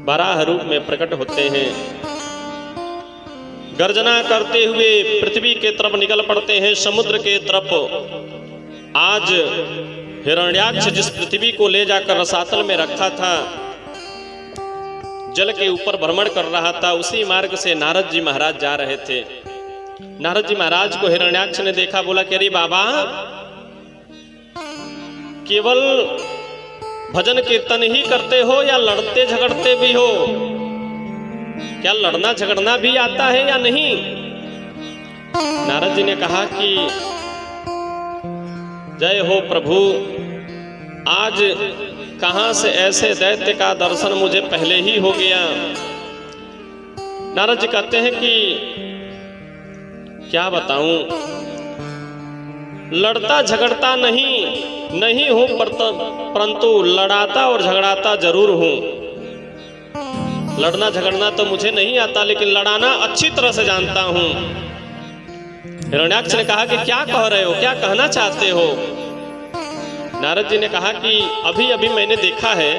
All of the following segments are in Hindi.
वराह रूप में प्रकट होते हैं। गर्जना करते हुए पृथ्वी के तरफ निकल पड़ते हैं, समुद्र के तरफ। आज हिरण्याक्ष जिस पृथ्वी को ले जाकर रसातल में रखा था, जल के ऊपर भ्रमण कर रहा था, उसी मार्ग से नारद जी महाराज जा रहे थे। नारद जी महाराज को हिरण्याक्ष ने देखा, बोला कि अरे बाबा, केवल भजन कीर्तन ही करते हो या लड़ते झगड़ते भी हो? क्या लड़ना झगड़ना भी आता है या नहीं? नारद जी ने कहा कि जय हो प्रभु, आज कहां से ऐसे दैत्य का दर्शन मुझे पहले ही हो गया। नारद जी कहते हैं कि क्या बताऊं, लड़ता झगड़ता नहीं हूं, परंतु लड़ाता और झगड़ाता जरूर हूं। लड़ना झगड़ना तो मुझे नहीं आता, लेकिन लड़ाना अच्छी तरह से जानता हूं। हिरण्याक्ष ने कहा कि क्या कह रहे हो, क्या कहना चाहते हो? नारद जी ने कहा कि अभी अभी मैंने देखा है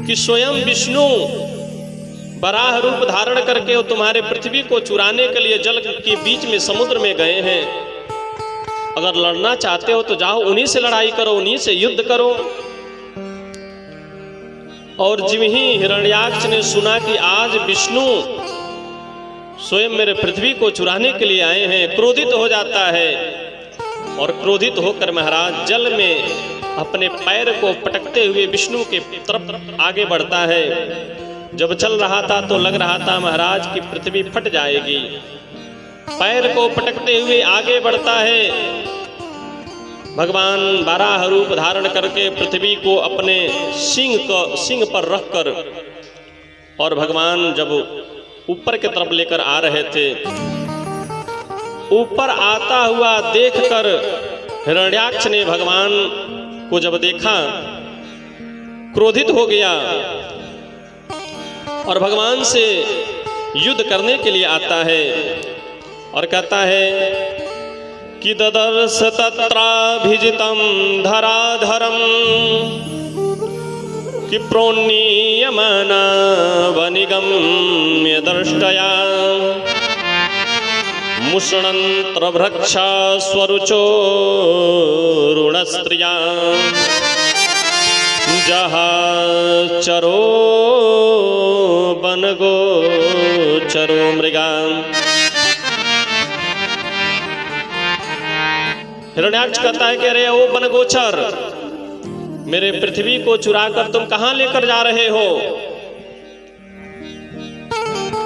कि स्वयं विष्णु वराह रूप धारण करके वो तुम्हारे पृथ्वी को चुराने के लिए जल के बीच में समुद्र में गए हैं। अगर लड़ना चाहते हो तो जाओ, उन्हीं से लड़ाई करो, उन्हीं से युद्ध करो। और जिम ही हिरण्याक्ष ने सुना कि आज विष्णु स्वयं मेरे पृथ्वी को चुराने के लिए आए हैं, क्रोधित हो जाता है और क्रोधित होकर महाराज जल में अपने पैर को पटकते हुए विष्णु के तरफ आगे बढ़ता है। जब चल रहा था तो लग रहा था महाराज की पृथ्वी फट जाएगी। पैर को पटकते हुए आगे बढ़ता है। भगवान वराह रूप धारण करके पृथ्वी को अपने सिंह पर रखकर और भगवान जब ऊपर की तरफ लेकर आ रहे थे, ऊपर आता हुआ देखकर हिरण्याक्ष ने भगवान को जब देखा, क्रोधित हो गया और भगवान से युद्ध करने के लिए आता है और कहता है कि ददर्श तत्राभिजितं धराधरं कि प्रोन्नीयमाना वनिगम्य दृष्टया मुषणन्त्रभ्रक्षा स्वरुचो रुणस्त्रिया जहाचरो वनगोचरो मृगा। हिरण्याक्ष कहता है कि अरे ओ वनगोचर, मेरे पृथ्वी को चुराकर तुम कहां लेकर जा रहे हो?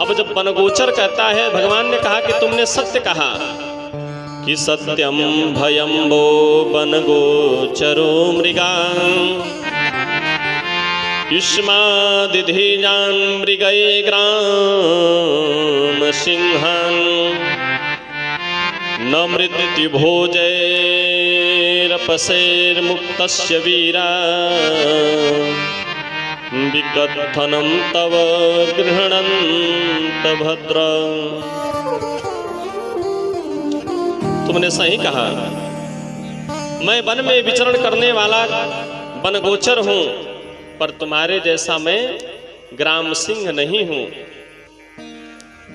अब जब वनगोचर कहता है, भगवान ने कहा कि तुमने सत्य कहा कि सत्यम भयम वो वनगोचरो मृगा युष्मादिधिजान मृगये ग्राम सिंहान न मृत्यु भोजैरपसेर्मुक्तस्य वीरा विकथनं तव गृह्णन्त भद्र। तुमने सही कहा, मैं वन में विचरण करने वाला वनगोचर हूं, पर तुम्हारे जैसा मैं ग्राम सिंह नहीं हूं।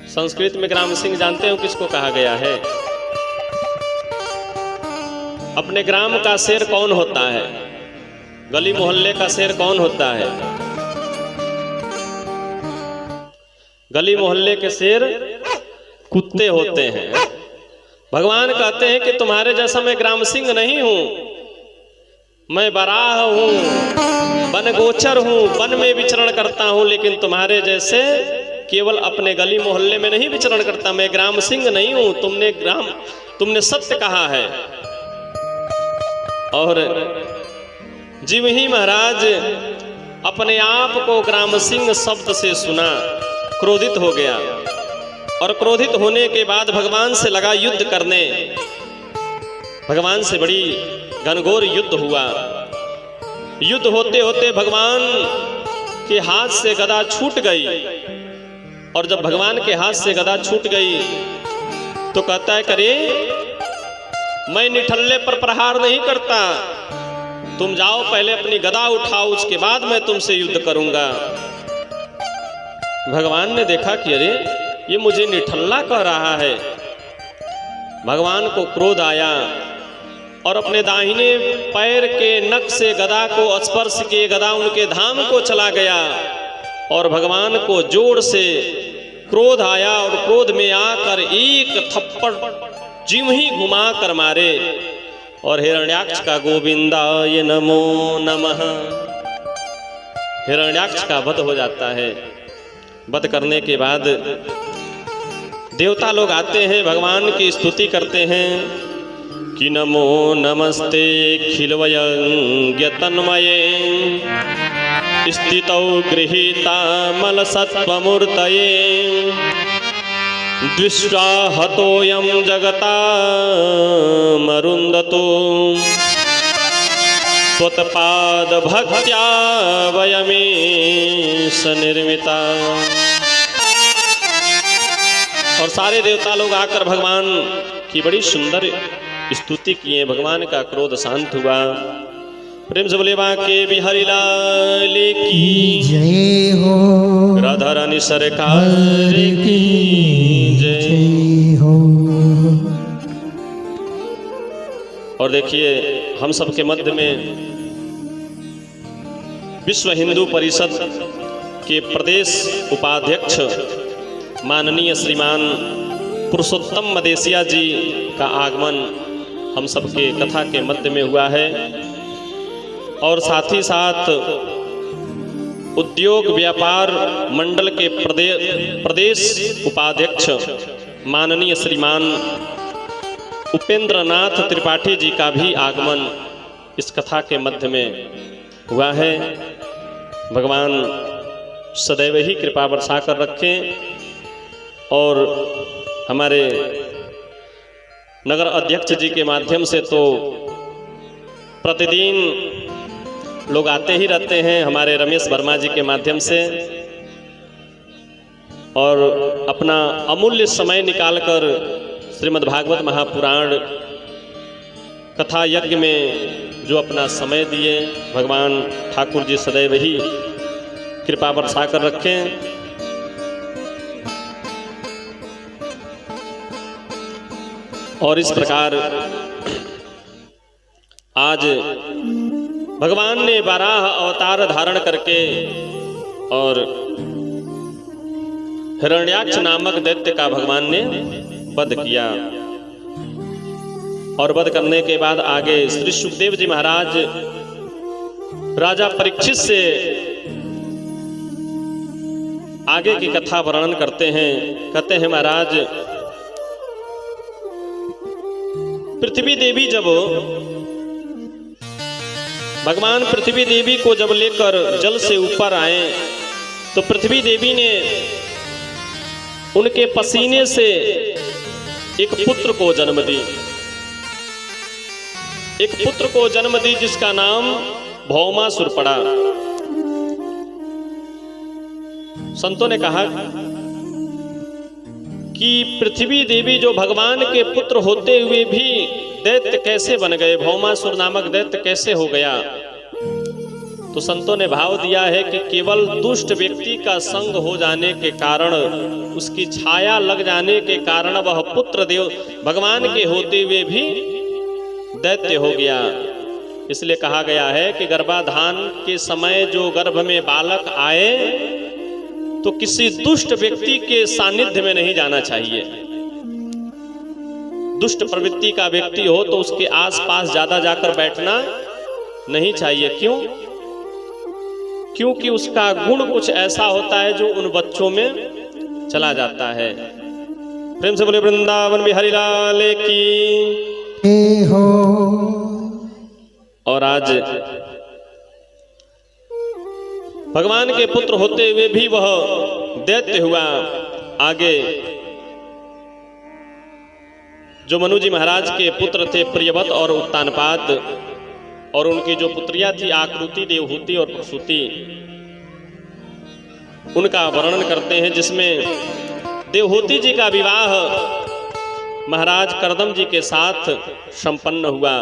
संस्कृत में ग्राम सिंह जानते हो किसको कहा गया है? अपने ग्राम का शेर कौन होता है? गली मोहल्ले का शेर कौन होता है? गली मोहल्ले के शेर कुत्ते होते हैं। भगवान कहते हैं कि तुम्हारे जैसा मैं ग्राम सिंह नहीं हूं, मैं वराह हूं, वनगोचर हूं, वन में विचरण करता हूं, लेकिन तुम्हारे जैसे केवल अपने गली मोहल्ले में नहीं विचरण करता। मैं ग्राम सिंह नहीं हूं। तुमने सत्य कहा है। और जीव ही महाराज अपने आप को ग्राम सिंह शब्द से सुना, क्रोधित हो गया और क्रोधित होने के बाद भगवान से लगा युद्ध करने। भगवान से बड़ी घनघोर युद्ध हुआ। युद्ध होते होते भगवान के हाथ से गदा छूट गई और जब भगवान के हाथ से गदा छूट गई तो कहता है, करे मैं निठल्ले पर प्रहार नहीं करता, तुम जाओ पहले अपनी गदा उठाओ, उसके बाद मैं तुमसे युद्ध करूंगा। भगवान ने देखा कि अरे ये मुझे निठल्ला कह रहा है। भगवान को क्रोध आया और अपने दाहिने पैर के नख से गदा को स्पर्श किए, गदा उनके धाम को चला गया और भगवान को जोर से क्रोध आया और क्रोध में आकर एक थप्पड़ जिम ही घुमा कर मारे और हिरण्याक्ष का गोविंदाय नमो नमः, हिरण्याक्ष का वध हो जाता है। वध करने के बाद देवता लोग आते हैं, भगवान की स्तुति करते हैं कि नमो नमस्ते खिलवयंग्य तन्मये स्थितौ गृहीतामल सत्त्वमूर्तये दृष्ट्वा हतोऽयं जगतामरुन्धतो त्वत्पाद भक्त्या वयमेष निर्मिता। और सारे देवता लोग आकर भगवान की बड़ी सुंदर स्तुति किए, भगवान का क्रोध शांत हुआ। प्रेम से बोले बांके बिहारी लाल की जय हो, राधा रानी सरकार की जय हो। और देखिए हम सबके मध्य में विश्व हिंदू परिषद के प्रदेश उपाध्यक्ष माननीय श्रीमान पुरुषोत्तम मदेशिया जी का आगमन हम सबके कथा के मध्य में हुआ है। और साथ ही साथ उद्योग व्यापार मंडल के प्रदेश उपाध्यक्ष माननीय श्रीमान उपेंद्रनाथ त्रिपाठी जी का भी आगमन इस कथा के मध्य में हुआ है। भगवान सदैव ही कृपा बरसा कर रखें। और हमारे नगर अध्यक्ष जी के माध्यम से तो प्रतिदिन लोग आते ही रहते हैं, हमारे रमेश वर्मा जी के माध्यम से, और अपना अमूल्य समय निकालकर श्रीमद्भागवत महापुराण कथा यज्ञ में जो अपना समय दिए, भगवान ठाकुर जी सदैव ही कृपा बरसा कर रखें। और इस प्रकार आज भगवान ने बारह अवतार धारण करके और हिरण्याक्ष नामक दैत्य का भगवान ने वध किया। और वध करने के बाद आगे श्री सुखदेव जी महाराज राजा परीक्षित से आगे की कथा वर्णन करते हैं। कहते हैं महाराज, पृथ्वी देवी जब भगवान पृथ्वी देवी को जब लेकर जल से ऊपर आए तो पृथ्वी देवी ने उनके पसीने से एक पुत्र को जन्म दी, एक पुत्र को जन्म दी जिसका नाम भौमासुर पड़ा। संतों ने कहा कि पृथ्वी देवी जो भगवान के पुत्र होते हुए भी दैत्य कैसे बन गए, भौमासुर नामक दैत्य कैसे हो गया। तो संतों ने भाव दिया है कि केवल दुष्ट व्यक्ति का संग हो जाने के कारण, उसकी छाया लग जाने के कारण वह पुत्र देव भगवान के होते हुए भी दैत्य हो गया। इसलिए कहा गया है कि गर्भाधान के समय जो गर्भ में बालक आए तो किसी दुष्ट व्यक्ति के सानिध्य में नहीं जाना चाहिए। दुष्ट प्रवृत्ति का व्यक्ति हो तो उसके आसपास ज्यादा जाकर बैठना नहीं चाहिए। क्यों? क्योंकि उसका गुण कुछ ऐसा होता है जो उन बच्चों में चला जाता है। प्रेम से बोले वृंदावन बिहारी लाल की हो। और आज भगवान के पुत्र होते हुए भी वह दैत्य हुआ। आगे जो मनु जी महाराज के पुत्र थे प्रियव्रत और उत्तानपाद, और उनकी जो पुत्रियां थी आकृति, देवहूति और प्रसूति, उनका वर्णन करते हैं, जिसमें देवहूति जी का विवाह महाराज करदम जी के साथ संपन्न हुआ।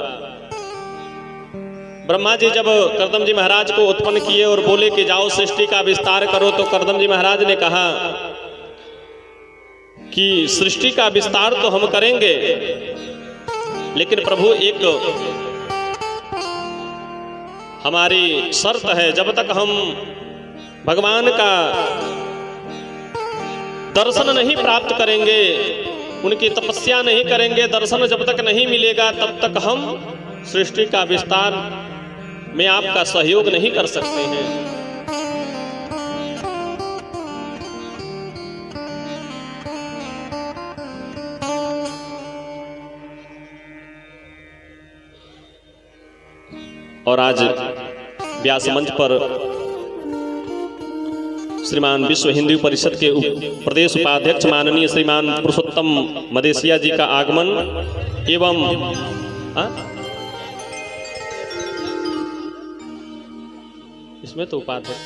ब्रह्मा जी जब करदम जी महाराज को उत्पन्न किए और बोले कि जाओ सृष्टि का विस्तार करो, तो करदम जी महाराज ने कहा कि सृष्टि का विस्तार तो हम करेंगे, लेकिन प्रभु एक हमारी शर्त है, जब तक हम भगवान का दर्शन नहीं प्राप्त करेंगे, उनकी तपस्या नहीं करेंगे, दर्शन जब तक नहीं मिलेगा, तब तक हम सृष्टि का विस्तार में आपका सहयोग नहीं कर सकते हैं। और आज व्यास मंच पर श्रीमान विश्व हिंदू परिषद के प्रदेश उपाध्यक्ष माननीय श्रीमान पुरुषोत्तम मदेशिया जी का आगमन एवं इसमें तो उपाध्यक्ष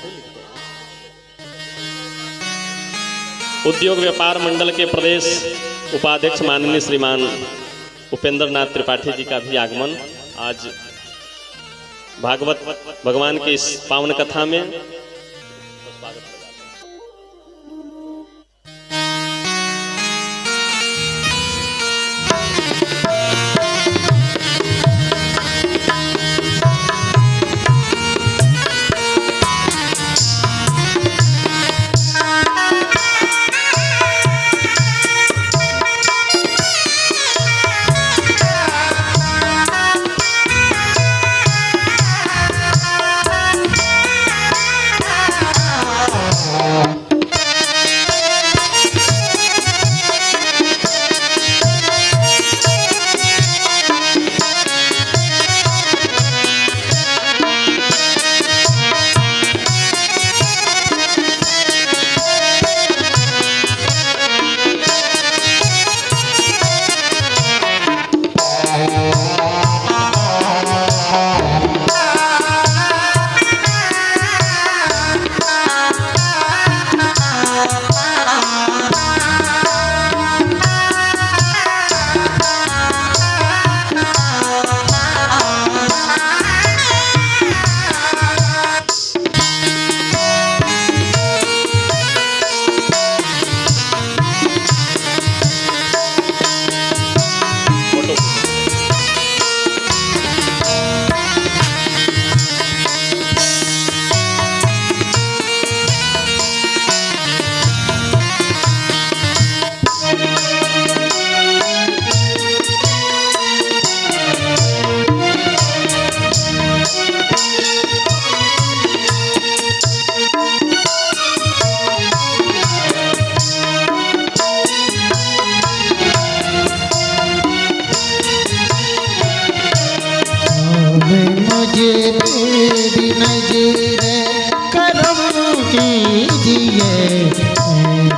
उद्योग व्यापार मंडल के प्रदेश उपाध्यक्ष माननीय श्रीमान उपेंद्र नाथ त्रिपाठी जी का भी आगमन आज भागवत भगवान की इस पावन कथा में।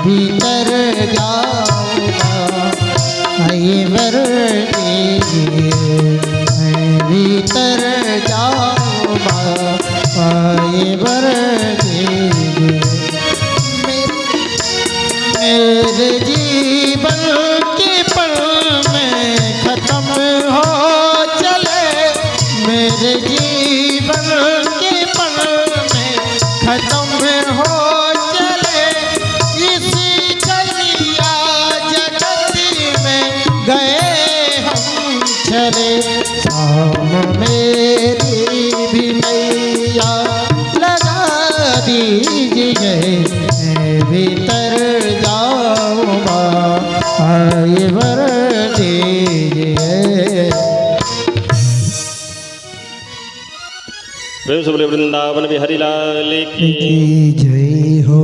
भीतर जाऊंगा भीतर जाऊंगा मेरे जीवन के पल में खत्म हो चले, मेरे जीवन के पल में खत्म हो चले, इसी चलिया जगत में गए हम चले, शाम मेरी भी मैया लगा दीजिए, भीतर जाऊंगा आए वर दीजिए। प्रेम से बोले वृंदावन बिहारी लाल की जय हो।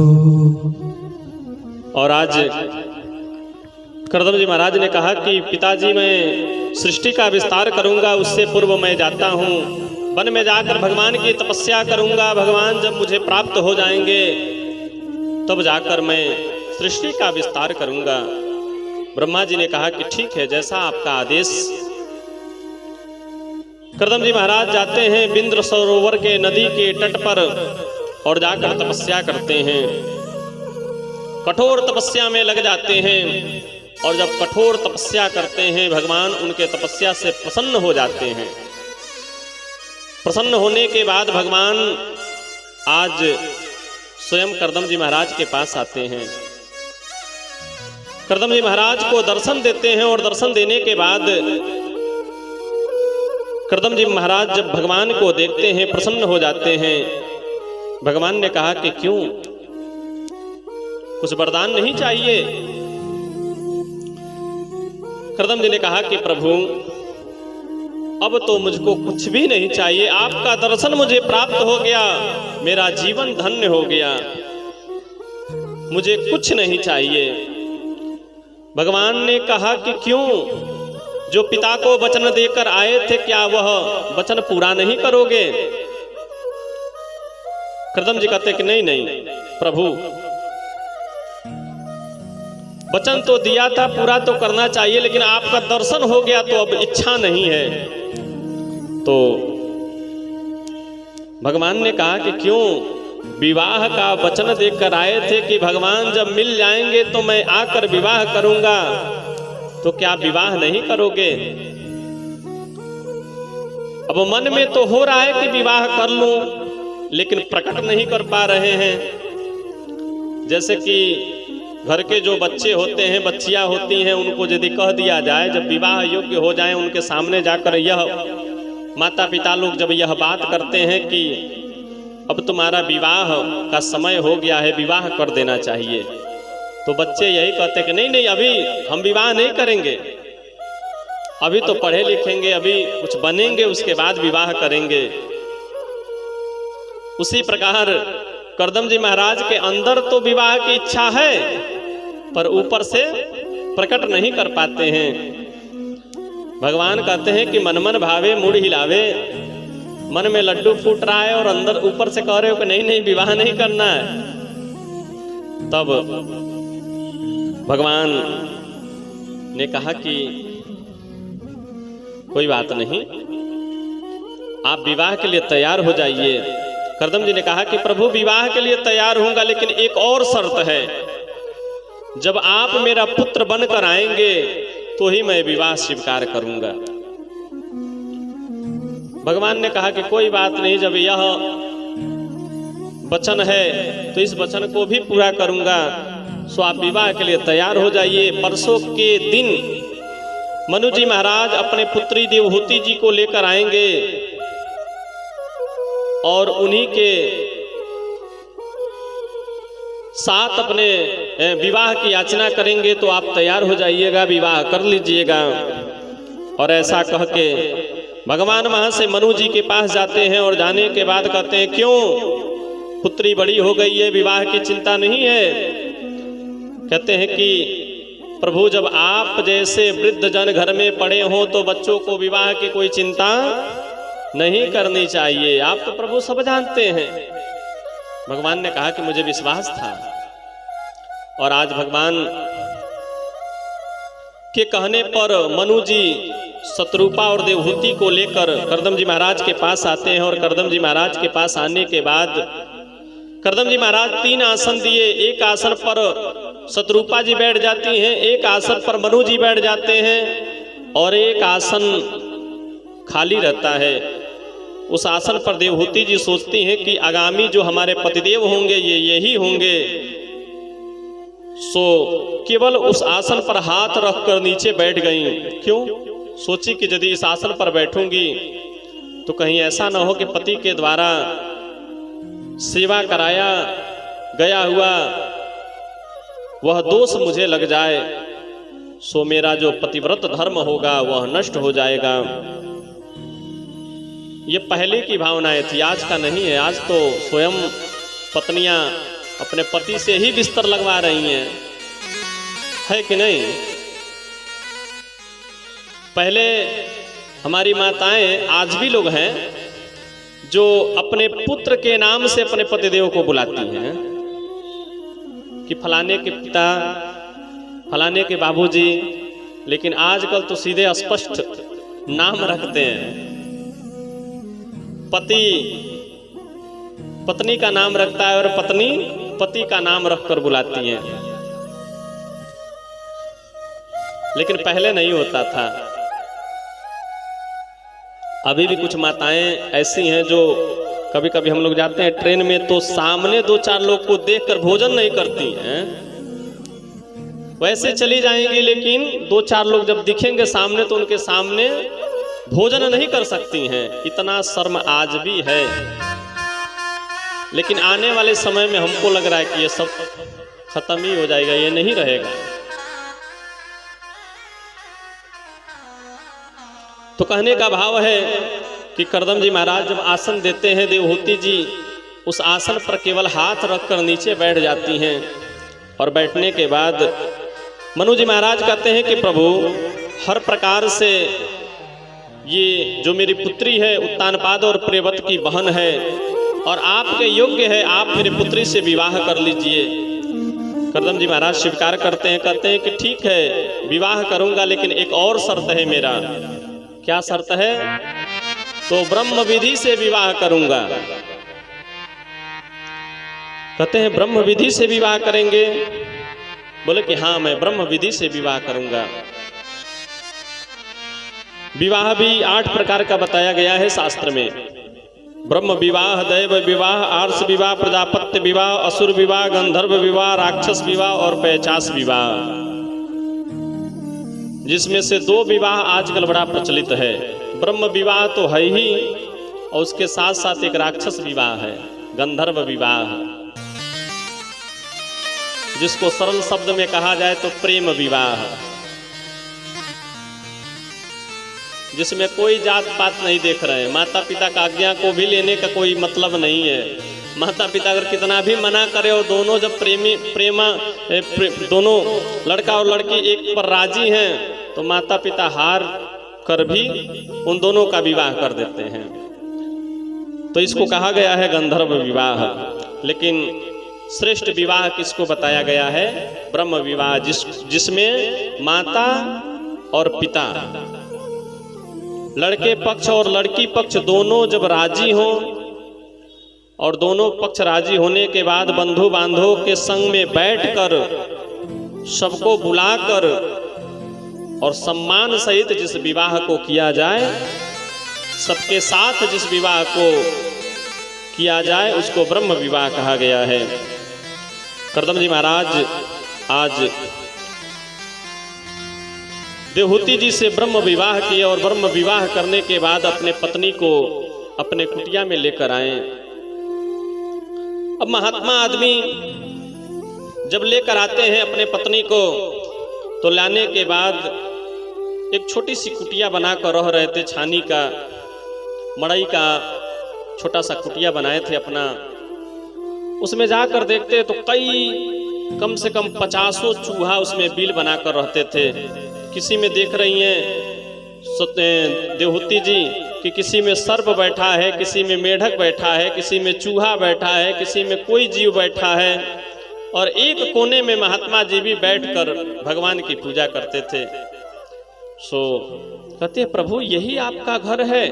और आज करदम जी महाराज ने कहा कि पिताजी मैं सृष्टि का विस्तार करूंगा, उससे पूर्व मैं जाता हूँ वन में जाकर भगवान की तपस्या करूंगा, भगवान जब मुझे प्राप्त हो जाएंगे तब जाकर मैं सृष्टि का विस्तार करूंगा। ब्रह्मा जी ने कहा कि ठीक है, जैसा आपका आदेश। करदम जी महाराज जाते हैं बिंद्र सरोवर के नदी के तट पर और जाकर तपस्या करते हैं, कठोर तपस्या में लग जाते हैं। और जब कठोर तपस्या करते हैं, भगवान उनके तपस्या से प्रसन्न हो जाते हैं। प्रसन्न होने के बाद भगवान आज स्वयं करदम जी महाराज के पास आते हैं। करदम जी महाराज को दर्शन देते हैं और दर्शन देने के बाद करदम जी महाराज जब भगवान को देखते हैं प्रसन्न हो जाते हैं। भगवान ने कहा कि क्यों, कुछ वरदान नहीं चाहिए? करदम जी ने कहा कि प्रभु अब तो मुझको कुछ भी नहीं चाहिए, आपका दर्शन मुझे प्राप्त हो गया, मेरा जीवन धन्य हो गया, मुझे कुछ नहीं चाहिए। भगवान ने कहा कि क्यों, जो पिता को वचन देकर आए थे क्या वह वचन पूरा नहीं करोगे? करदम जी कहते कि नहीं नहीं प्रभु, वचन तो दिया था, पूरा तो करना चाहिए, लेकिन आपका दर्शन हो गया तो अब इच्छा नहीं है। तो भगवान ने कहा कि क्यों, विवाह का वचन देकर आए थे कि भगवान जब मिल जाएंगे तो मैं आकर विवाह करूंगा, तो क्या विवाह नहीं करोगे? अब मन में तो हो रहा है कि विवाह कर लूं, लेकिन प्रकट नहीं कर पा रहे हैं। जैसे कि घर के जो बच्चे होते हैं, बच्चियां होती हैं, उनको यदि कह दिया जाए जब विवाह योग्य हो जाए, उनके सामने जाकर यह माता पिता लोग जब यह बात करते हैं कि अब तुम्हारा विवाह का समय हो गया है, विवाह कर देना चाहिए, तो बच्चे यही कहते हैं कि नहीं नहीं अभी हम विवाह नहीं करेंगे, अभी तो पढ़े लिखेंगे, अभी कुछ बनेंगे, उसके बाद विवाह करेंगे। उसी प्रकार करदम जी महाराज के अंदर तो विवाह की इच्छा है, पर ऊपर से प्रकट नहीं कर पाते हैं। भगवान कहते हैं कि मन मन भावे मुड़ हिलावे, मन में लड्डू फूट रहा है और अंदर ऊपर से कह रहे हो कि नहीं नहीं विवाह नहीं करना है। तब भगवान ने कहा कि कोई बात नहीं, आप विवाह के लिए तैयार हो जाइए। करदम जी ने कहा कि प्रभु विवाह के लिए तैयार होऊंगा, लेकिन एक और शर्त है, जब आप मेरा पुत्र बनकर आएंगे तो ही मैं विवाह स्वीकार करूंगा। भगवान ने कहा कि कोई बात नहीं, जब यह वचन है तो इस वचन को भी पूरा करूंगा, सो आप विवाह के लिए तैयार हो जाइए। परसों के दिन मनु जी महाराज अपने पुत्री देवहूति जी को लेकर आएंगे और उन्हीं के साथ अपने विवाह की याचना करेंगे, तो आप तैयार हो जाइएगा, विवाह कर लीजिएगा। और ऐसा कह के भगवान वहां से मनु जी के पास जाते हैं और जाने के बाद कहते हैं क्यों, पुत्री बड़ी हो गई है, विवाह की चिंता नहीं है? कहते हैं कि प्रभु जब आप जैसे वृद्ध जन घर में पड़े हो तो बच्चों को विवाह की कोई चिंता नहीं करनी चाहिए, आप तो प्रभु सब जानते हैं। भगवान ने कहा कि मुझे विश्वास था, और आज भगवान के कहने पर मनु जी शत्रुपा और देवहूति को लेकर करदम जी महाराज के पास आते हैं। और करदम जी महाराज के पास आने के बाद करदम जी महाराज 3 आसन दिए, एक आसन पर शत्रुपा जी बैठ जाती हैं, एक आसन पर मनु जी बैठ जाते हैं, और एक आसन खाली रहता है। उस आसन पर देवहूति जी सोचती हैं कि आगामी जो हमारे पतिदेव होंगे ये यही होंगे, सो केवल उस आसन पर हाथ रखकर नीचे बैठ गई। क्यों? सोची कि यदि इस आसन पर बैठूंगी तो कहीं ऐसा ना हो कि पति के द्वारा सेवा कराया गया हुआ वह दोष मुझे लग जाए, सो मेरा जो पतिव्रत धर्म होगा वह नष्ट हो जाएगा। ये पहले की भावनाएं थी, आज का नहीं है। आज तो स्वयं पत्नियां अपने पति से ही बिस्तर लगवा रही हैं, है कि नहीं? पहले हमारी माताएं, आज भी लोग हैं जो अपने पुत्र के नाम से अपने पतिदेव को बुलाती हैं कि फलाने के पिता, फलाने के बाबूजी, लेकिन आजकल तो सीधे स्पष्ट नाम रखते हैं। पति पत्नी का नाम रखता है और पत्नी पति का नाम रखकर बुलाती हैं, लेकिन पहले नहीं होता था। अभी भी कुछ माताएं ऐसी हैं जो कभी कभी हम लोग जाते हैं ट्रेन में तो सामने 2-4 लोग को देखकर भोजन नहीं करती हैं, वैसे चली जाएंगी, लेकिन 2-4 लोग जब दिखेंगे सामने तो उनके सामने भोजन नहीं कर सकती हैं। इतना शर्म आज भी है, लेकिन आने वाले समय में हमको लग रहा है कि ये सब खत्म ही हो जाएगा, ये नहीं रहेगा। तो कहने का भाव है कि करदम जी महाराज जब आसन देते हैं, देवहूति जी उस आसन पर केवल हाथ रखकर नीचे बैठ जाती हैं, और बैठने के बाद मनु जी महाराज कहते हैं कि प्रभु हर प्रकार से ये जो मेरी पुत्री है उत्तानपाद और प्रेवत की बहन है और आपके योग्य है, आप मेरी पुत्री से विवाह कर लीजिए। करदम जी महाराज स्वीकार करते हैं, कहते हैं कि ठीक है विवाह करूंगा, लेकिन एक और शर्त है मेरा। क्या शर्त है? तो ब्रह्म विधि से विवाह करूंगा। कहते हैं ब्रह्म विधि से विवाह करेंगे? बोले कि हाँ मैं ब्रह्म विधि से विवाह करूंगा। विवाह भी 8 प्रकार का बताया गया है शास्त्र में। ब्रह्म विवाह, दैव विवाह, आर्ष विवाह, प्रजापत्य विवाह, असुर विवाह, गंधर्व विवाह, राक्षस विवाह और पैचास विवाह, जिसमें से 2 विवाह आजकल बड़ा प्रचलित है। ब्रह्म विवाह तो है ही, और उसके साथ साथ एक राक्षस विवाह है, गंधर्व विवाह, जिसको सरल शब्द में कहा जाए तो प्रेम विवाह, जिसमें कोई जात पात नहीं देख रहे हैं। माता पिता का आज्ञा को भी लेने का कोई मतलब नहीं है। माता पिता अगर कितना भी मना करे और दोनों जब दोनों लड़का और लड़की एक पर राजी हैं तो माता पिता हार कर भी उन दोनों का विवाह कर देते हैं। तो इसको कहा गया है गंधर्व विवाह। लेकिन श्रेष्ठ विवाह किसको बताया गया है? ब्रह्म विवाह, जिसमें माता और पिता, लड़के पक्ष और लड़की पक्ष दोनों जब राजी हों, और दोनों पक्ष राजी होने के बाद बंधु बांधवों के संग में बैठकर सबको बुलाकर और सम्मान सहित जिस विवाह को किया जाए, सबके साथ जिस विवाह को किया जाए, उसको ब्रह्म विवाह कहा गया है। करदम जी महाराज आज देवहूति जी से ब्रह्म विवाह किए, और ब्रह्म विवाह करने के बाद अपने पत्नी को अपने कुटिया में लेकर आए। अब महात्मा आदमी जब लेकर आते हैं अपने पत्नी को, तो लाने के बाद एक छोटी सी कुटिया बनाकर रह रहे थे। छानी का, मड़ई का छोटा सा कुटिया बनाए थे अपना। उसमें जाकर देखते तो कम से कम 50 चूहा उसमें बिल बनाकर रहते थे। किसी में देख रही हैं देवहूति जी कि किसी में सर्प बैठा है, किसी में मेढक बैठा है, किसी में चूहा बैठा है, किसी में कोई जीव बैठा है, और एक कोने में महात्मा जी भी बैठकर भगवान की पूजा करते थे। सो कहते हैं प्रभु यही आपका घर है,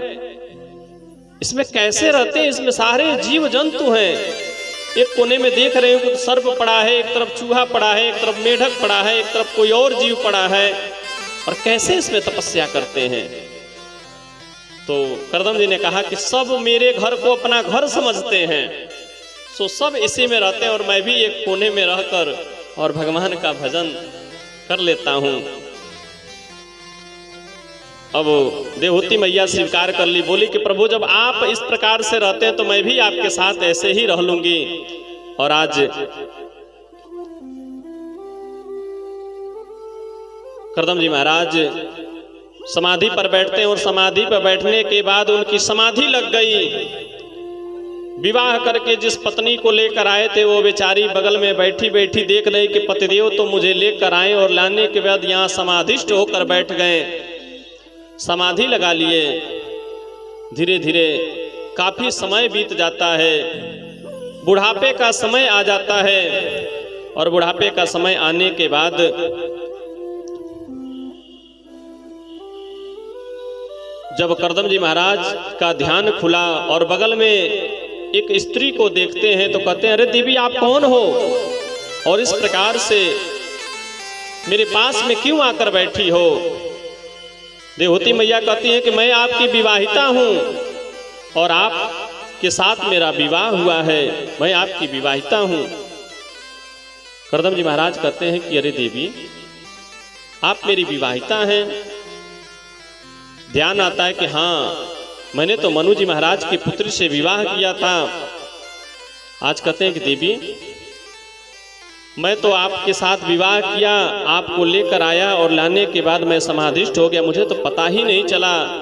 इसमें कैसे रहते हैं? इसमें सारे जीव जंतु हैं। एक कोने में देख रहे हो कि सर्प पड़ा है, एक तरफ चूहा पड़ा है, एक तरफ मेढक पड़ा है, एक तरफ कोई और जीव पड़ा है, और कैसे इसमें तपस्या करते हैं? तो करदम जी ने कहा कि सब मेरे घर को अपना घर समझते हैं, सो सब इसी में रहते हैं, और मैं भी एक कोने में रहकर और भगवान का भजन कर लेता हूँ। अब देवहूति मैया स्वीकार कर ली, बोली कि प्रभु जब आप इस प्रकार से रहते हैं तो मैं भी आपके साथ ऐसे ही रह लूंगी। और आज करदम जी महाराज समाधि पर बैठते हैं, और समाधि पर बैठने के बाद उनकी समाधि लग गई। विवाह करके जिस पत्नी को लेकर आए थे वो बेचारी बगल में बैठी बैठी देख रही कि पतिदेव तो मुझे लेकर आए, और लाने के बाद यहाँ समाधिष्ट होकर बैठ गए, समाधि लगा लिए। धीरे धीरे काफी समय बीत जाता है, बुढ़ापे का समय आ जाता है, और बुढ़ापे का समय आने के बाद जब करदम जी महाराज का ध्यान खुला और बगल में एक स्त्री को देखते हैं तो कहते हैं अरे देवी आप कौन हो, और इस प्रकार से मेरे पास में क्यों आकर बैठी हो? देवहूति मैया कहती हैं कि मैं आपकी विवाहिता हूँ और आप के साथ मेरा विवाह हुआ है, मैं आपकी विवाहिता हूँ। करदम जी महाराज कहते हैं कि अरे देवी, आप मेरी विवाहिता हैं। ध्यान आता है कि हाँ, मैंने तो मनु जी महाराज की पुत्री से विवाह किया था। आज कहते हैं कि देवी, मैं तो आपके साथ विवाह किया, आपको लेकर आया और लाने के बाद मैं समाधिष्ट हो गया, मुझे तो पता ही नहीं चला।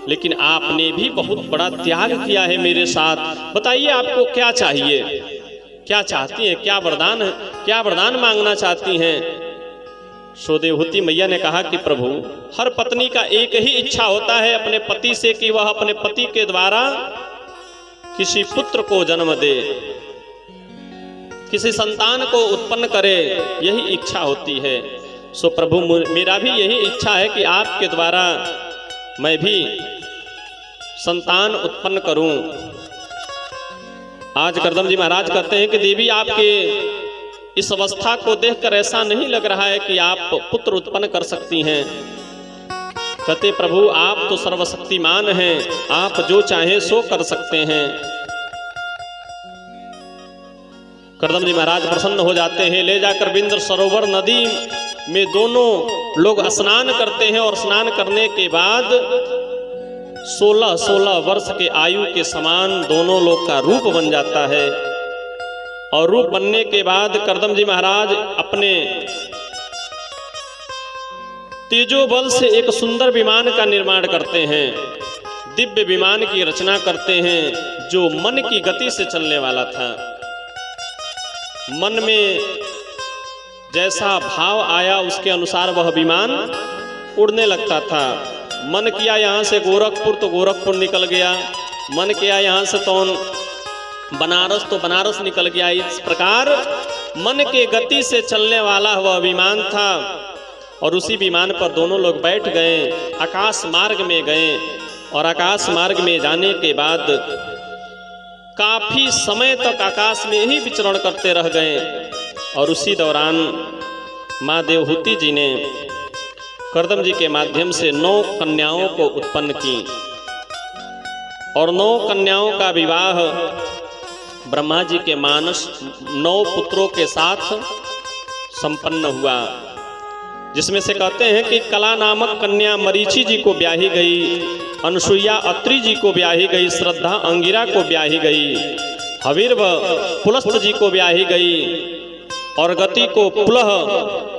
लेकिन आपने भी बहुत बड़ा त्याग किया है मेरे साथ। बताइए आपको क्या चाहिए, क्या चाहती हैं, क्या वरदान है, क्या वरदान मांगना चाहती हैं? सो देवहूति मैया ने कहा कि प्रभु, हर पत्नी का एक ही इच्छा होता है अपने पति से कि वह अपने पति के द्वारा किसी पुत्र को जन्म दे, किसी संतान को उत्पन्न करे, यही इच्छा होती है। सो प्रभु, मेरा भी यही इच्छा है कि आपके द्वारा मैं भी संतान उत्पन्न करूं। आज करदम जी महाराज कहते हैं कि देवी, आपके इस अवस्था को देखकर ऐसा नहीं लग रहा है कि आप पुत्र उत्पन्न कर सकती हैं। कहते प्रभु, आप तो सर्वशक्तिमान हैं, आप जो चाहें सो कर सकते हैं। करदम जी महाराज प्रसन्न हो जाते हैं। ले जाकर बिंद सरोवर नदी में दोनों लोग स्नान करते हैं और स्नान करने के बाद 16-16 वर्ष के आयु के समान दोनों लोग का रूप बन जाता है। और रूप बनने के बाद करदम जी महाराज अपने तेजोबल से एक सुंदर विमान का निर्माण करते हैं, दिव्य विमान की रचना करते हैं जो मन की गति से चलने वाला था। मन में जैसा भाव आया उसके अनुसार वह विमान उड़ने लगता था। मन किया यहाँ से गोरखपुर तो गोरखपुर निकल गया, मन किया यहाँ से बनारस तो बनारस निकल गया। इस प्रकार मन के गति से चलने वाला वह विमान था। और उसी विमान पर दोनों लोग बैठ गए, आकाश मार्ग में गए और आकाश मार्ग में जाने के बाद काफी समय तक आकाश में ही विचरण करते रह गए। और उसी दौरान माँ देवहूति जी ने करदम जी के माध्यम से 9 कन्याओं को उत्पन्न की और 9 कन्याओं का विवाह ब्रह्मा जी के मानस 9 पुत्रों के साथ संपन्न हुआ, जिसमें से कहते हैं कि कला नामक कन्या मरीचि जी को ब्याही गई, अनुसुईया अत्रि जी को ब्याही गई, श्रद्धा अंगिरा को ब्याही गई, हविर्भ पुलस्त जी को ब्याही गई और गति को पुलह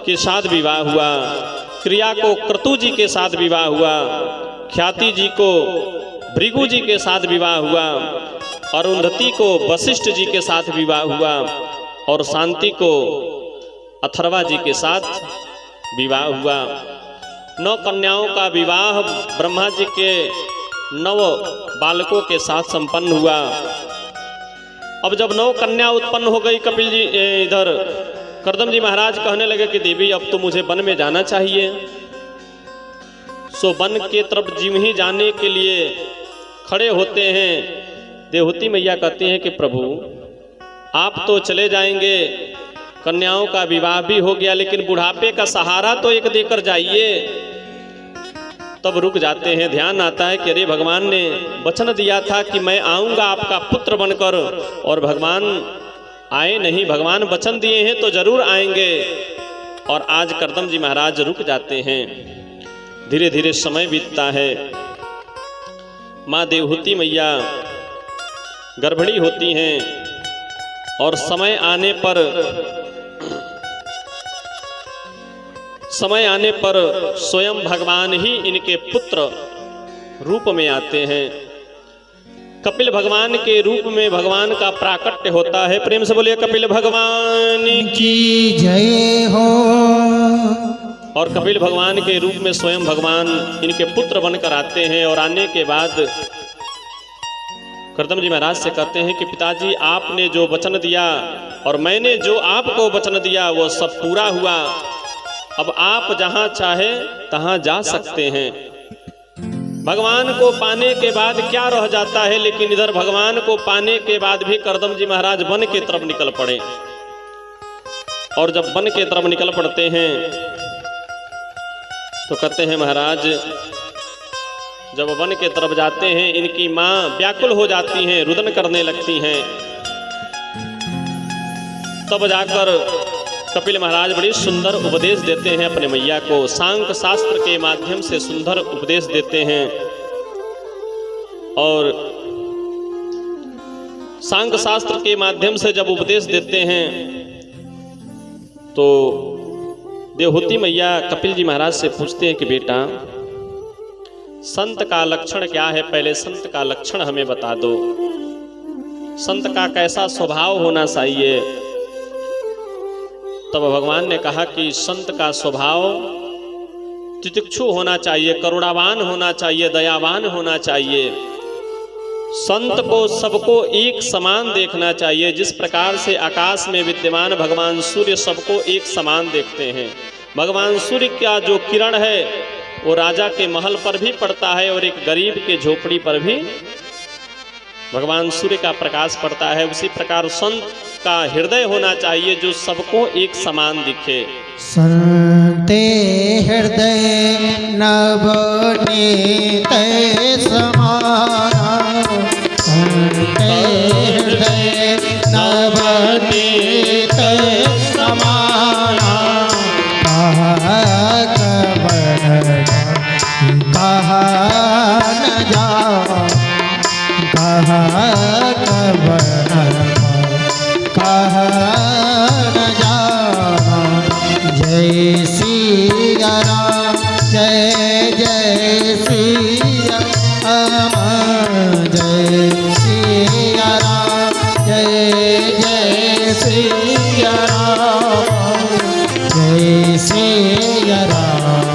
के साथ विवाह हुआ, क्रिया को क्रतु जी के साथ विवाह हुआ, ख्याति जी को भृगु जी के साथ विवाह हुआ, अरुंधति को वशिष्ठ जी के साथ विवाह हुआ और शांति को अथर्वा जी के साथ विवाह हुआ। 9 कन्याओं का विवाह ब्रह्मा जी के 9 बालकों के साथ संपन्न हुआ। अब जब 9 कन्या उत्पन्न हो गई, कपिल जी इधर करदम जी महाराज कहने लगे कि देवी, अब तो मुझे वन में जाना चाहिए। सो वन के तरफ जिम ही जाने के लिए खड़े होते हैं। देवहूति मैया कहती हैं कि प्रभु, आप तो चले जाएंगे, कन्याओं का विवाह भी हो गया, लेकिन बुढ़ापे का सहारा तो एक देकर जाइए। तब रुक जाते हैं। ध्यान आता है कि अरे, भगवान ने वचन दिया था कि मैं आऊँगा आपका पुत्र बनकर, और भगवान आए नहीं। भगवान वचन दिए हैं तो जरूर आएंगे। और आज करदम जी महाराज रुक जाते हैं। धीरे धीरे समय बीतता है। माँ देवहूति मैया गर्भणी होती हैं और समय आने पर स्वयं भगवान ही इनके पुत्र रूप में आते हैं। कपिल भगवान के रूप में भगवान का प्राकट्य होता है। प्रेम से बोलिए कपिल भगवान की जय हो। और कपिल भगवान के रूप में स्वयं भगवान इनके पुत्र बनकर आते हैं। और आने के बाद करदम जी महाराज से कहते हैं कि पिताजी, आपने जो वचन दिया और मैंने जो आपको वचन दिया वो सब पूरा हुआ। अब आप जहाँ चाहे तहाँ जा सकते हैं। भगवान को पाने के बाद क्या रह जाता है, लेकिन इधर भगवान को पाने के बाद भी करदम जी महाराज वन की तरफ निकल पड़े। और जब वन की तरफ निकल पड़ते हैं तो कहते हैं, महाराज जब वन के तरफ जाते हैं इनकी माँ व्याकुल हो जाती हैं, रुदन करने लगती हैं। तब जाकर कपिल महाराज बड़ी सुंदर उपदेश देते हैं अपने मैया को, सांख्य शास्त्र के माध्यम से सुंदर उपदेश देते हैं। और सांख्य शास्त्र के माध्यम से जब उपदेश देते हैं तो देवहूति मैया कपिल जी महाराज से पूछते हैं कि बेटा संत का लक्षण क्या है, पहले संत का लक्षण हमें बता दो, संत का कैसा स्वभाव होना चाहिए। तब भगवान ने कहा कि संत का स्वभाव तितिक्षु होना चाहिए, करुणावान होना चाहिए, दयावान होना चाहिए। संत को सबको एक समान देखना चाहिए। जिस प्रकार से आकाश में विद्यमान भगवान सूर्य सबको एक समान देखते हैं, भगवान सूर्य का जो किरण है वो राजा के महल पर भी पड़ता है और एक गरीब के झोपड़ी पर भी भगवान सूर्य का प्रकाश पड़ता है। उसी प्रकार संत का हृदय होना चाहिए जो सबको एक समान दिखे। संते हृदय नवनीत समाना, संते हृदय नवनीत समाना, कहा न जा, कहा कहा न जाना। जय सिया राम, जय जय सिया राम, जय सिया राम, जय जय सिया राम, जय सिया राम,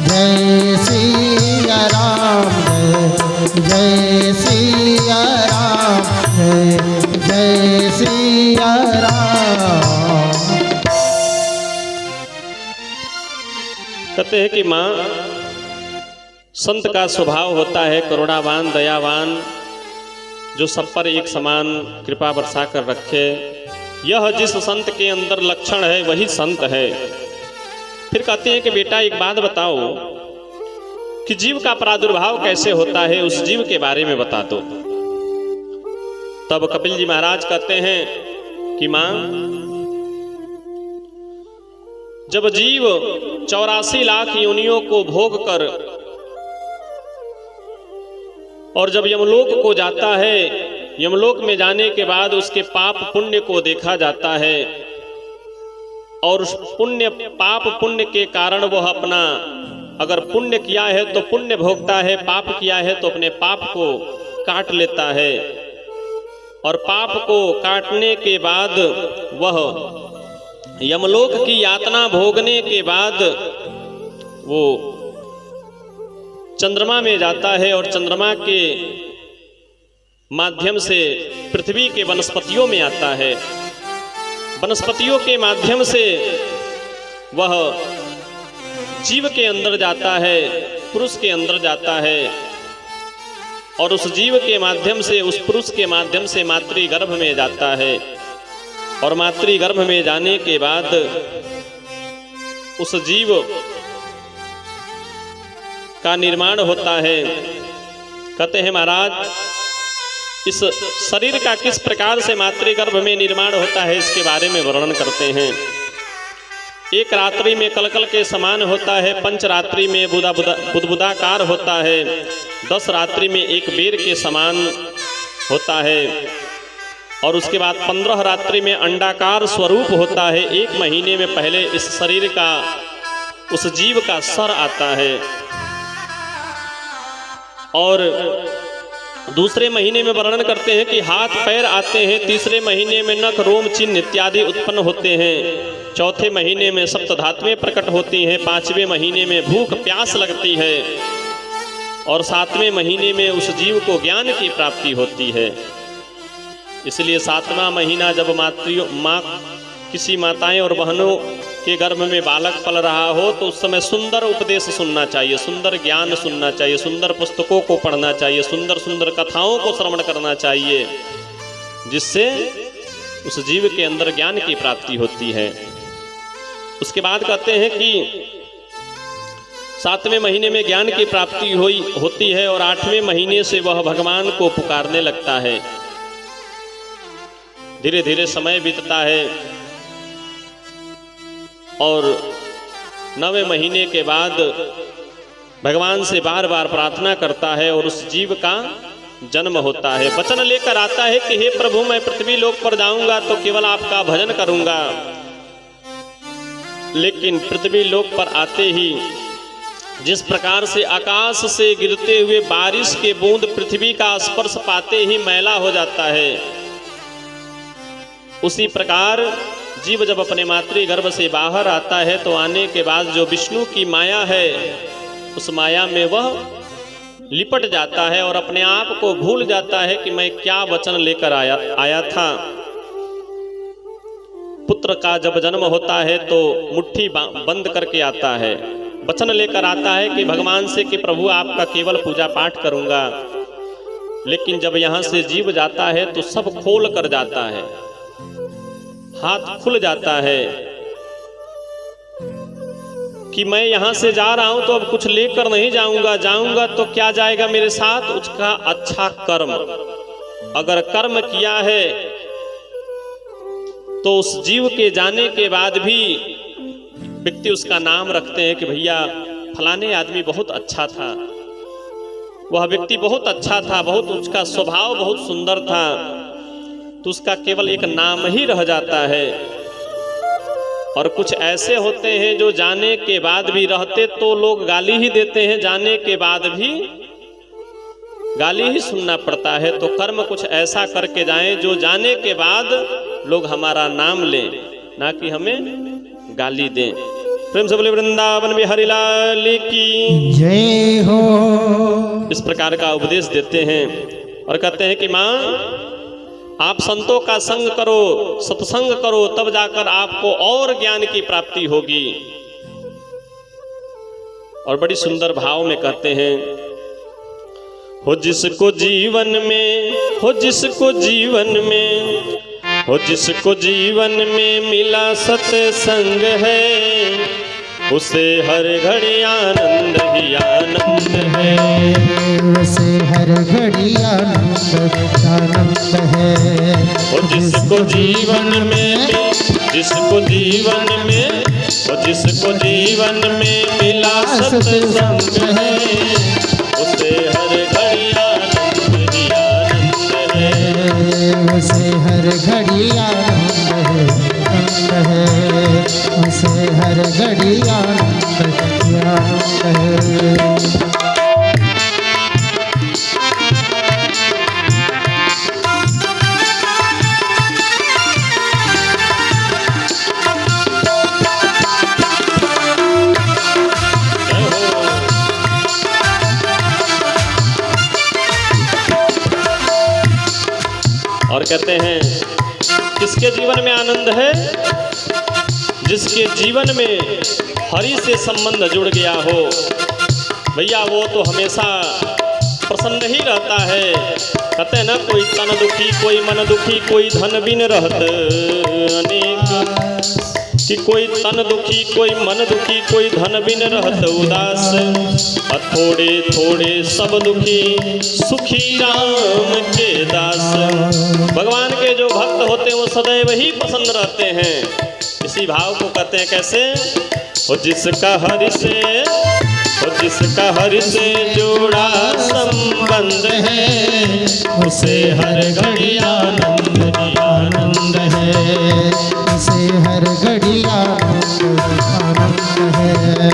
जय सिया राम, जय सिया राम, जय सिया राम। कहते हैं कि माँ संत का स्वभाव होता है करुणावान, दयावान, जो सब पर एक समान कृपा बरसा कर रखे। यह जिस संत के अंदर लक्षण है वही संत है। फिर कहते हैं कि बेटा एक बात बताओ कि जीव का प्रादुर्भाव कैसे होता है, उस जीव के बारे में बता दो। तब कपिल जी महाराज कहते हैं कि मां जब जीव 84 लाख योनियों को भोग कर और जब यमलोक को जाता है, यमलोक में जाने के बाद उसके पाप पुण्य को देखा जाता है और उस पुण्य पाप पुण्य के कारण वह अपना अगर पुण्य किया है तो पुण्य भोगता है, पाप किया है तो अपने पाप को काट लेता है। और पाप को काटने के बाद वह यमलोक की यातना भोगने के बाद वो चंद्रमा में जाता है और चंद्रमा के माध्यम से पृथ्वी के वनस्पतियों में आता है। वनस्पतियों के माध्यम से वह जीव के अंदर जाता है, पुरुष के अंदर जाता है और उस जीव के माध्यम से, उस पुरुष के माध्यम से मातृगर्भ में जाता है। और मातृगर्भ में जाने के बाद उस जीव का निर्माण होता है। कहते हैं महाराज इस शरीर का किस प्रकार से मातृगर्भ में निर्माण होता है इसके बारे में वर्णन करते हैं। एक रात्रि में कलकल के समान होता है, पंच रात्रि में बुदबुदाकार होता है, 10 रात्रि में एक बेर के समान होता है और उसके बाद 15 रात्रि में अंडाकार स्वरूप होता है। 1 महीने में पहले इस शरीर का, उस जीव का सर आता है और दूसरे महीने में वर्णन करते हैं कि हाथ पैर आते हैं। तीसरे महीने में नख रोम चिन्ह इत्यादि उत्पन्न होते हैं। चौथे महीने में सप्त धातुएं प्रकट होती हैं। 5वें महीने में भूख प्यास लगती है और 7वें महीने में उस जीव को ज्ञान की प्राप्ति होती है। इसलिए 7वां महीना जब किसी माताएं और बहनों के गर्भ में बालक पल रहा हो तो उस समय सुंदर उपदेश सुनना चाहिए, सुंदर ज्ञान सुनना चाहिए, सुंदर पुस्तकों को पढ़ना चाहिए, सुंदर सुंदर कथाओं को श्रवण करना चाहिए, जिससे उस जीव के अंदर ज्ञान की प्राप्ति होती है। उसके बाद कहते हैं कि 7वें महीने में ज्ञान की प्राप्ति होती है और 8वें महीने से वह भगवान को पुकारने लगता है। धीरे धीरे समय बीतता है और 9वें महीने के बाद भगवान से बार बार प्रार्थना करता है और उस जीव का जन्म होता है। वचन लेकर आता है कि हे प्रभु, मैं पृथ्वी लोक पर जाऊंगा तो केवल आपका भजन करूंगा। लेकिन पृथ्वी लोक पर आते ही जिस प्रकार से आकाश से गिरते हुए बारिश के बूंद पृथ्वी का स्पर्श पाते ही मैला हो जाता है, उसी प्रकार जीव जब अपने मातृगर्भ से बाहर आता है तो आने के बाद जो विष्णु की माया है उस माया में वह लिपट जाता है और अपने आप को भूल जाता है कि मैं क्या वचन लेकर आया था। पुत्र का जब जन्म होता है तो मुट्ठी बंद करके आता है, वचन लेकर आता है कि भगवान से कि प्रभु आपका केवल पूजा पाठ करूंगा। लेकिन जब यहाँ से जीव जाता है तो सब खोल कर जाता है, हाथ खुल जाता है कि मैं यहाँ से जा रहा हूं तो अब कुछ लेकर नहीं जाऊंगा तो क्या जाएगा मेरे साथ? उसका अच्छा कर्म। अगर कर्म किया है तो उस जीव के जाने के बाद भी व्यक्ति उसका नाम रखते हैं कि भैया फलाने आदमी बहुत अच्छा था, वह व्यक्ति बहुत अच्छा था, बहुत उसका स्वभाव बहुत सुंदर था, तो उसका केवल एक नाम ही रह जाता है। और कुछ ऐसे होते हैं जो जाने के बाद भी रहते तो लोग गाली ही देते हैं, जाने के बाद भी गाली ही सुनना पड़ता है। तो कर्म कुछ ऐसा करके जाएं जो जाने के बाद लोग हमारा नाम लें, ना कि हमें गाली दें। प्रेम से बोले वृंदावन बिहारी लाल की जय हो। इस प्रकार का उपदेश देते हैं और कहते हैं कि माँ आप संतों का संग करो, सत्संग करो, तब जाकर आपको और ज्ञान की प्राप्ति होगी। और बड़ी सुंदर भाव में कहते हैं, हो जिसको जीवन में, हो जिसको जीवन में, हो जिसको जीवन में मिला सत्संग है, उसे हर घड़ी आनंद ही आनंद है, उसे हर घड़ी आनंद है। और जिसको जीवन में, जिसको जीवन में, और जिसको जीवन में मिला सत्संग है, उसे हर घड़ी आनंद ही आनंद है, उसे हर घड़ी आनंद है, उसे हर घड़ी आनंद है। और कहते हैं किसके जीवन में आनंद है? जिसके जीवन में हरि से संबंध जुड़ गया हो, भैया वो तो हमेशा प्रसन्न ही रहता है। कहते हैं ना, कोई तन दुखी कोई मन दुखी, कोई धन बिन रहत अनेक, कि कोई तन दुखी कोई मन दुखी, कोई धन बिन रहत उदास, थोड़े थोड़े सब दुखी सुखी राम के दास। भगवान के जो भक्त होते हैं वो सदैव ही प्रसन्न रहते हैं। इसी भाव को कहते हैं कैसे? हो जिसका हरि से, हो जिसका हरि से जोड़ा संबंध है, उसे हर घड़ी आनंद ही आनंद है, उसे हर घड़ी आनंद है।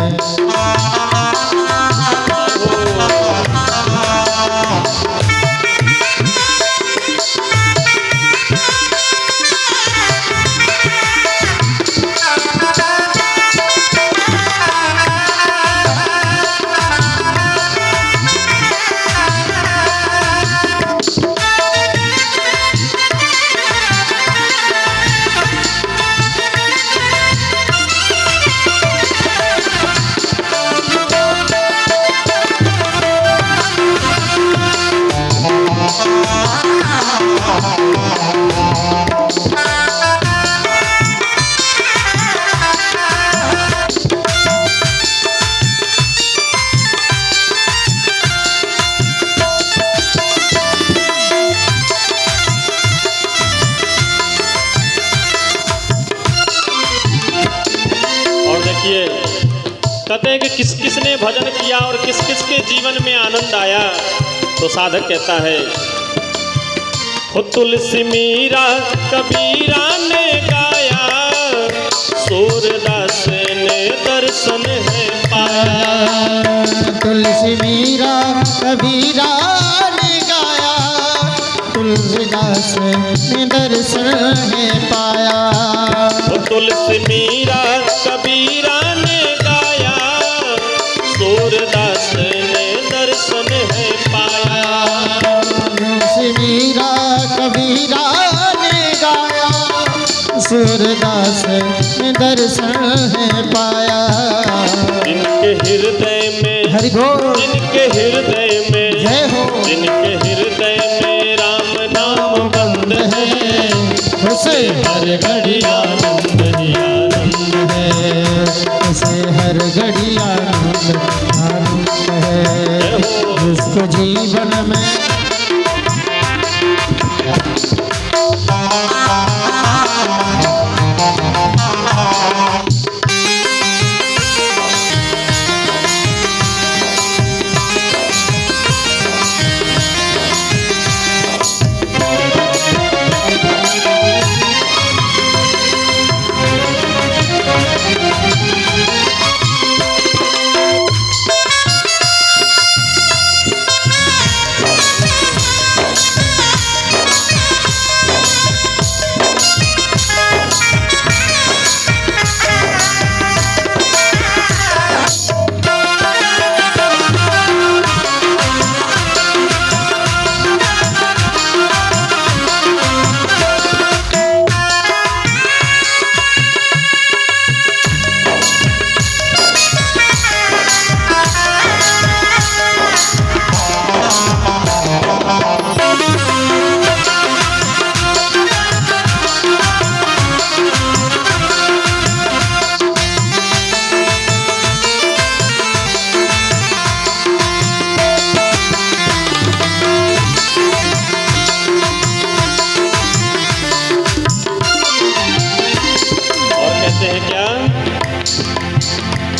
कहते हैं कि किस किस ने भजन किया और किस किस के जीवन में आनंद आया। तो साधक कहता है, हो तुलसी मीरा कबीरा ने गाया, सूरदास ने दर्शन है पाया। तुलसी मीरा कबीरा ने गाया, तुलसीदास ने दर्शन है पाया। हो तुलसी मीरा कबीरा ने गाया, सूरदास ने दर्शन है पाया। तुलसी मीरा कबीरा ने गाया, सूरदास ने दर्शन है पाया। जिनके हृदय में हरि बोल, जिनके हृदय में जय हो, जिनके हृदय में राम नाम बंद है, उसे हर घड़ी आनंद ही आनंद है, उसे हर घड़ी आनंद आनंद है। जिसको जीवन में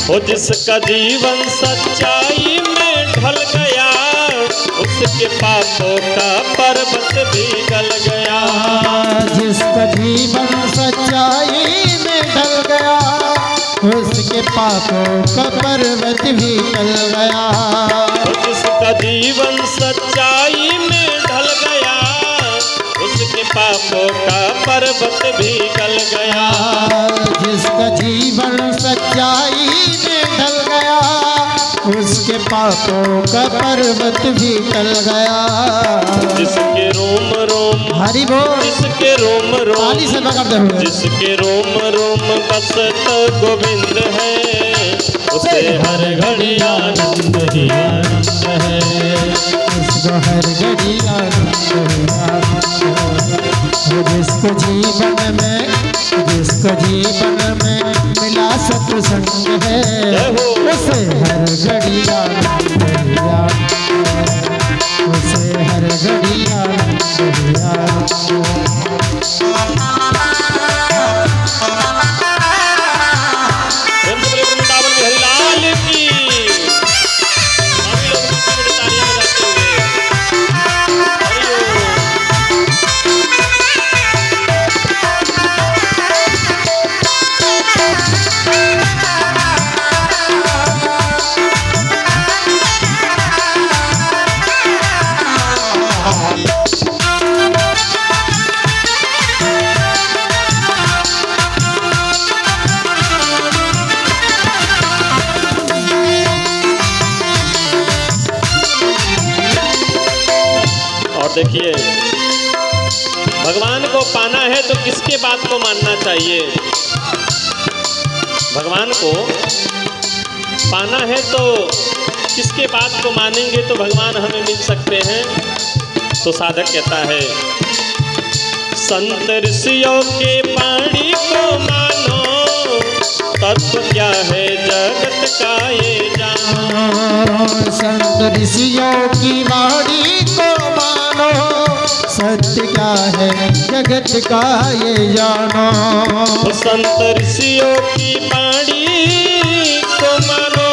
हो जिसका जीवन सच्चाई में ढल गया, उसके पापों का पर्वत भी गल गया। जिसका जीवन सच्चाई में ढल गया, उसके पापों का पर्वत भी गल गया। हो जिसका जीवन सच्चाई में ढल गया, उसके पापों का पर्वत भी गल गया। जिसका जीवन सच्चाई में ढल गया, उसके पापों का पर्वत भी टल गया। जिसके रोम रोम हरि बोल, जिसके रोम रोम ताली से करते हुए, जिसके रोम रोम बसत गोविंद है, उसे हर घड़ी आनंद ही आनंद है। उसको हर घड़ी आनंद ही आनंद है। जिसको जीवन में मिला सत्संग है, उसे हर घड़ी आनंद ही आनंद है। उसे हर घड़ी आनंद ही आनंद है। वृंदावन बिहारी लाल की सभी लोग मीठी मीठी तालियां बजाते हुए हरि ओम। और देखिए, भगवान को पाना है तो किसके बात को मानना चाहिए? भगवान को पाना है तो किसके बात को मानेंगे तो भगवान हमें मिल सकते हैं? तो साधक कहता है, संत ऋषियों के पानी को मानो, तत्व क्या है जगत का ये जानो। संत ऋषियों की वाणी को मानो, सत्य क्या है जगत का ये जानो। संत ऋषियों की वाणी को मानो,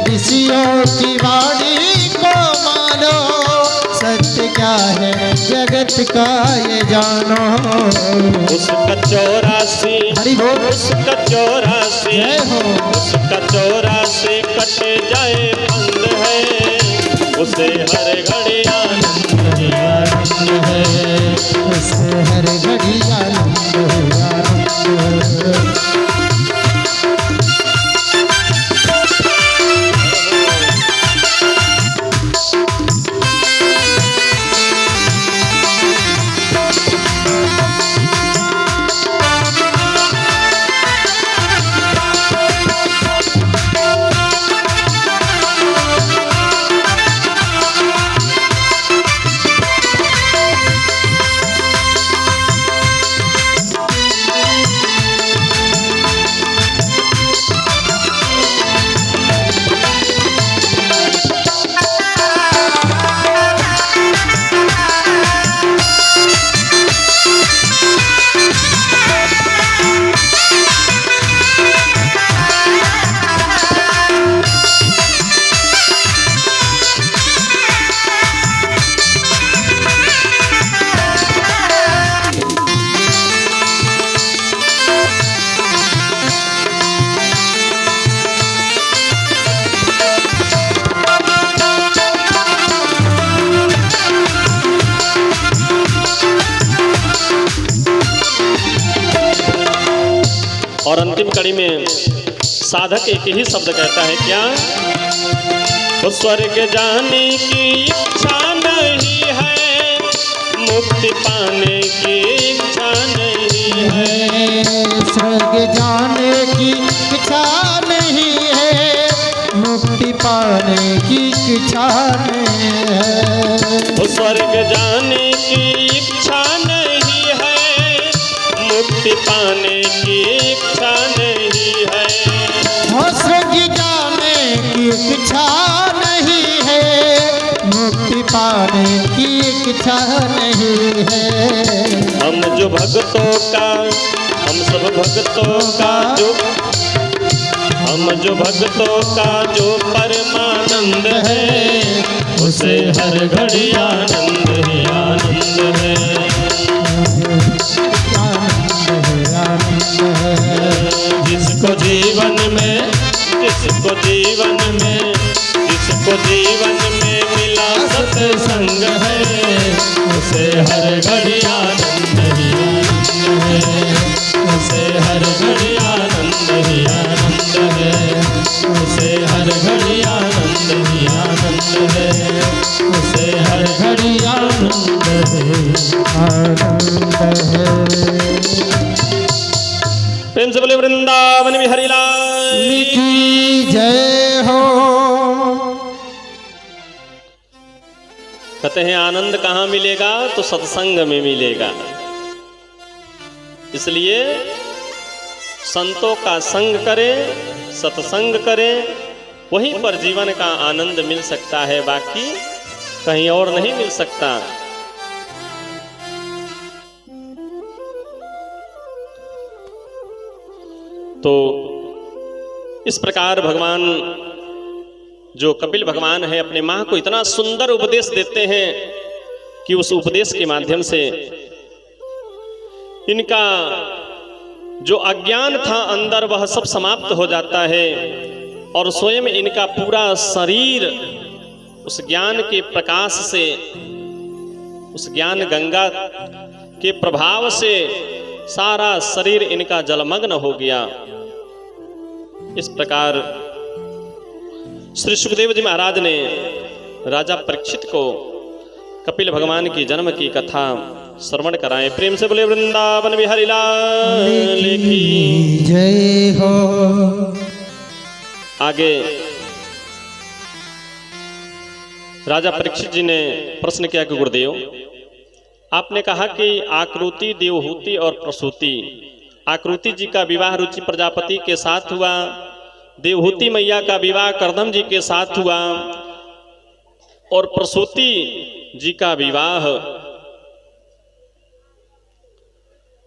ऋषियों की वाणी को मानो, सत्य क्या है जगत का ये जानो। उसका 84 हरि बोल, उसका 84 जय हो। उसका 84 कट जाए बंद है, उसे हर घड़ी आनंद ही आनंद है। उसे हर घड़ी आनंद ही आनंद है। और अंतिम कड़ी में साधक एक ही शब्द कहता है, क्या? तो स्वर्ग जाने की इच्छा नहीं है, मुक्ति पाने की इच्छा नहीं है। स्वर्ग जाने की इच्छा नहीं है, मुक्ति पाने की इच्छा नहीं है। तो स्वर्ग जाने की इच्छा नहीं है, मुक्ति पाने की इच्छा नहीं है। स्वर्ग जाने की इच्छा नहीं है, मुक्ति पाने की इच्छा नहीं है। हम जो भक्तों का, हम सब भक्तों का जो, हम जो भक्तों का जो परमानंद है, उसे हर घड़ी आनंद ही आनंद है। जिसको जीवन में, जिसको जीवन में, जिसको जीवन में मिला सत्संग है, उसे हर घड़ी आनंद ही आनंद है। उसे हर घड़ी आनंद ही आनंद है। उसे हर घड़ी आनंद ही आनंद है। उसे हर घड़ी आनंद है, आनंद है। प्रेम से बोले वृंदावन बिहारी लाल की जय हो। कहते हैं आनंद कहाँ मिलेगा? तो सत्संग में मिलेगा। इसलिए संतों का संग करें, सत्संग करें, वहीं पर जीवन का आनंद मिल सकता है, बाकी कहीं और नहीं मिल सकता। तो इस प्रकार भगवान जो कपिल भगवान है अपने मां को इतना सुंदर उपदेश देते हैं कि उस उपदेश के माध्यम से इनका जो अज्ञान था अंदर वह सब समाप्त हो जाता है और स्वयं इनका पूरा शरीर उस ज्ञान के प्रकाश से, उस ज्ञान गंगा के प्रभाव से सारा शरीर इनका जलमग्न हो गया। इस प्रकार श्री सुखदेव जी महाराज ने राजा परीक्षित को कपिल भगवान की जन्म की कथा श्रवण कराए। प्रेम से बोले वृंदावन बिहारी लाल की जय हो। आगे राजा परीक्षित जी ने प्रश्न किया कि गुरुदेव, आपने कहा कि आकृति, देवहूति और प्रसूति, आकृति जी का विवाह रुचि प्रजापति के साथ हुआ, देवहूति मैया का विवाह करदम जी के साथ हुआ और प्रसूति जी का विवाह